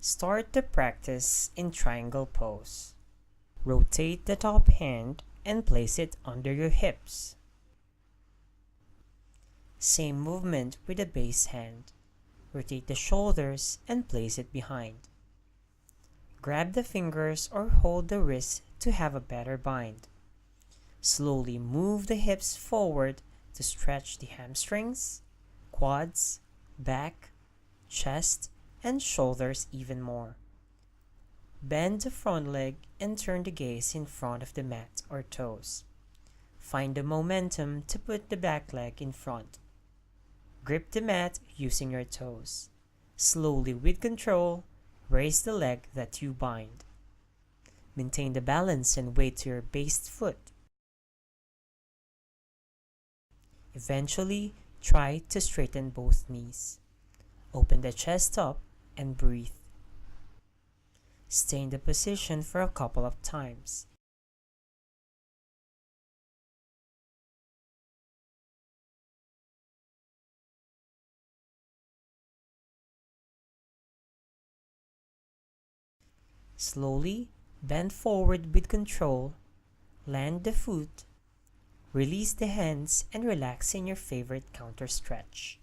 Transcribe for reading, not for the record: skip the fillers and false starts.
Start the practice in triangle pose. Rotate the top hand and place it under your hips. Same movement with the base hand. Rotate the shoulders and place it behind. Grab the fingers or hold the wrist to have a better bind. Slowly move the hips forward to stretch the hamstrings, quads, back, chest, and shoulders even more. Bend the front leg and turn the gaze in front of the mat or toes. Find the momentum to put the back leg in front. Grip the mat using your toes. Slowly with control, raise the leg that you bind. Maintain the balance and weight to your based foot. Eventually, try to straighten both knees. Open the chest up and breathe. Stay in the position for a couple of times. Slowly bend forward with control, land the foot, release the hands and relax in your favorite counter stretch.